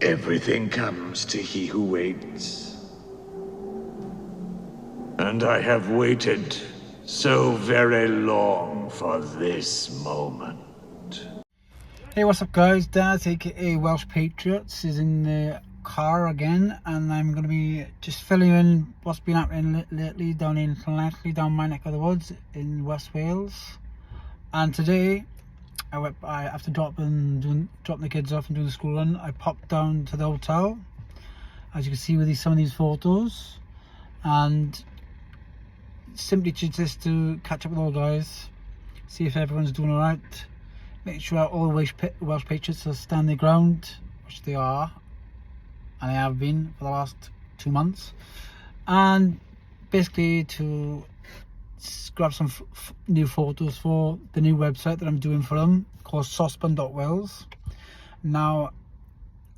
Everything comes to he who waits. And I have waited so very long for this moment. Hey, what's up guys? Daz, aka Welsh Patriots, is in the car again, and I'm going to be just filling in what's been happening lately down in Llanelli, down my neck of the woods in West Wales. And today, after dropping the kids off and doing the school run, I popped down to the hotel, as you can see with some of these photos, and simply just to catch up with all guys, see if everyone's doing alright, make sure all the Welsh Patriots are standing their ground, which they are, and they have been for the last 2 months, and basically to grab some new photos for the new website that I'm doing for them, called Sospan.Wales. Now,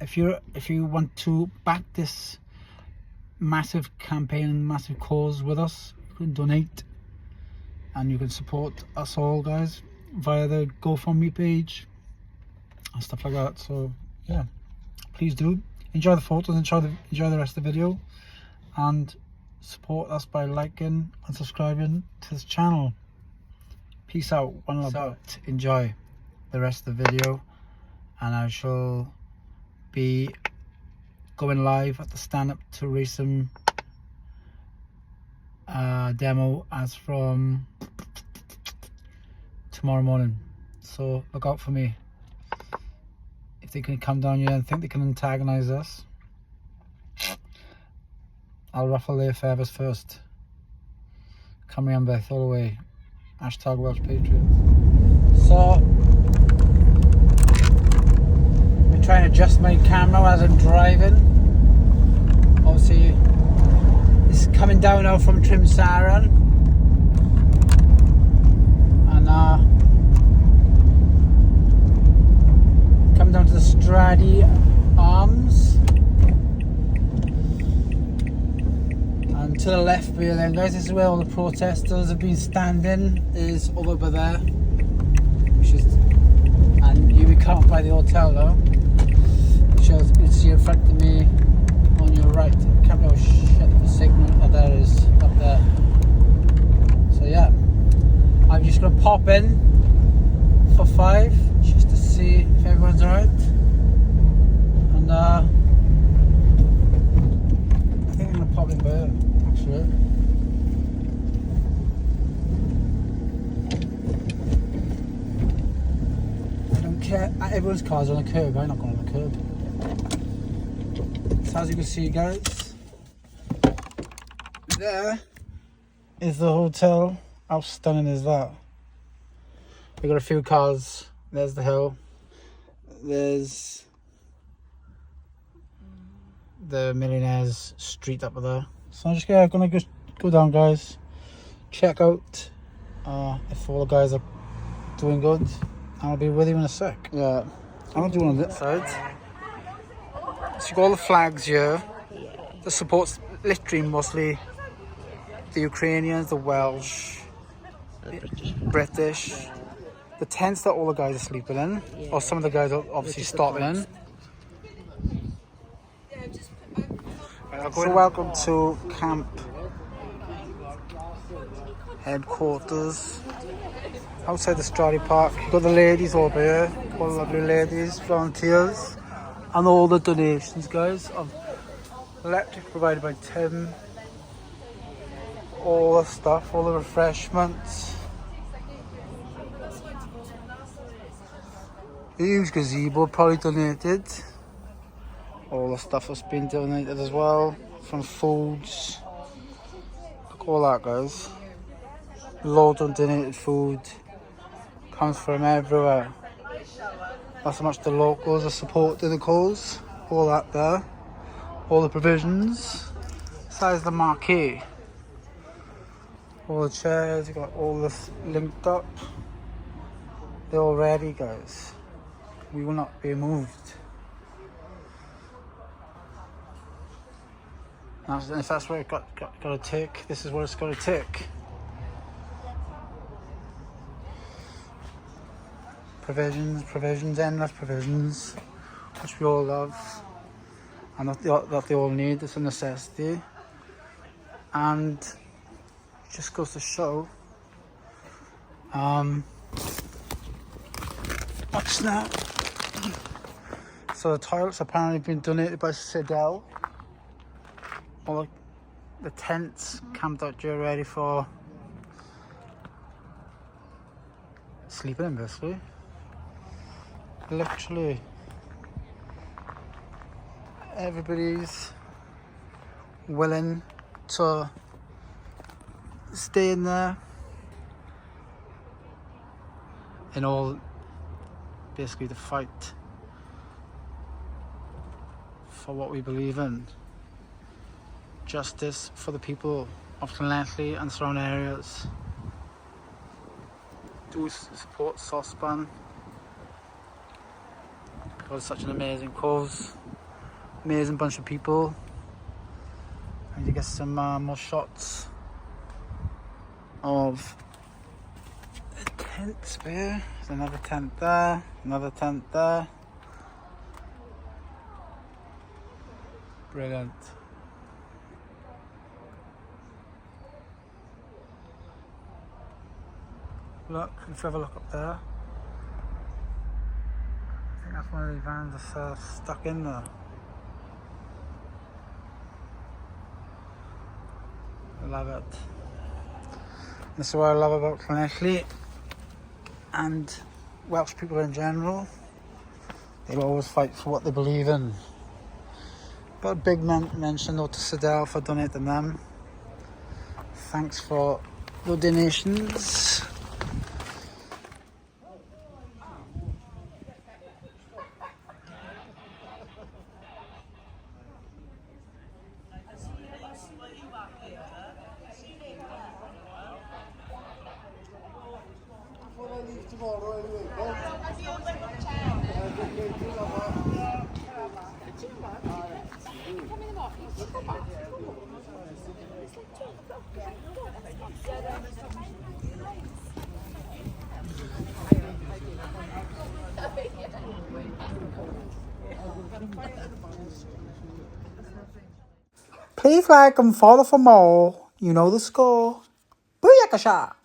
if you want to back this massive campaign and massive cause with us, you can donate and you can support us all guys via the GoFundMe page and stuff like that. So yeah, please do enjoy the photos, enjoy the rest of the video, and support us by liking and subscribing to this channel. Peace out, one love out. Enjoy the rest of the video, and I shall be going live at the stand up tourism demo as from tomorrow morning, so look out for me. If they can come down here and think they can antagonize us, I'll ruffle their feathers first. Come on, Beth, all the way. Hashtag Welsh Patriots. So, I'm trying to adjust my camera as I'm driving. Obviously, it's coming down now from Trimsaran. And come down to the Stradey Arms. And to the left here then guys, this is where all the protesters have been standing, is over by there, which is, and you can't buy the hotel now, which you can see in front of me on your right. I can't remember, shit, the signal, oh, there it is, up there. So yeah, I'm just going to pop in for 5 just to see if everyone's alright, and I think I'm going to pop in by here. I don't care, everyone's car's on a curb, I'm not going on a curb. So as you can see guys, there is the hotel. How stunning is that? We've got a few cars, there's the hill, there's the Millionaires Street up there. So I'm just gonna just go down guys, check out if all the guys are doing good, and I'll be with you in a sec. Yeah, I'm not doing on this side. So you've got all the flags here. The support's literally mostly the Ukrainians, the Welsh, the British. The tents that all the guys are sleeping in, or some of the guys are obviously stopping in. So welcome to camp headquarters outside the Stradey Park. You've got the ladies over here, all the lovely ladies, volunteers, and all the donations guys of electric provided by Tim, all the stuff, all the refreshments, a huge gazebo probably donated. All the stuff that's been donated as well, from foods. Look at all that guys. Loads of donated food. Comes from everywhere. That's how much the locals are supporting the cause. All that there. All the provisions. Size the marquee. All the chairs, you got all this linked up. They're all ready guys. We will not be moved. If that's where it got to take, this is what it's got to take. Provisions, endless provisions, which we all love. and that they all need. It's a necessity, and it just goes to show. What's that? So the toilets apparently been donated by Stradey. All the tents camped out here ready for sleeping in, basically. Literally everybody's willing to stay in there in all, basically, the fight for what we believe in. Justice for the people of Llanelli and surrounding areas. Do support Sospan because it's such an amazing cause, amazing bunch of people. And you get some more shots of the tents there. There's another tent there, another tent there. Brilliant. Look, if you have a look up there, I think that's one of the vans that's stuck in there. I love it. This is what I love about Llanelli and Welsh people in general. They'll always fight for what they believe in. But a big mention though to Stradey for donating them. Thanks for your donations. Please like and follow for more. You know the score. Booyakasha!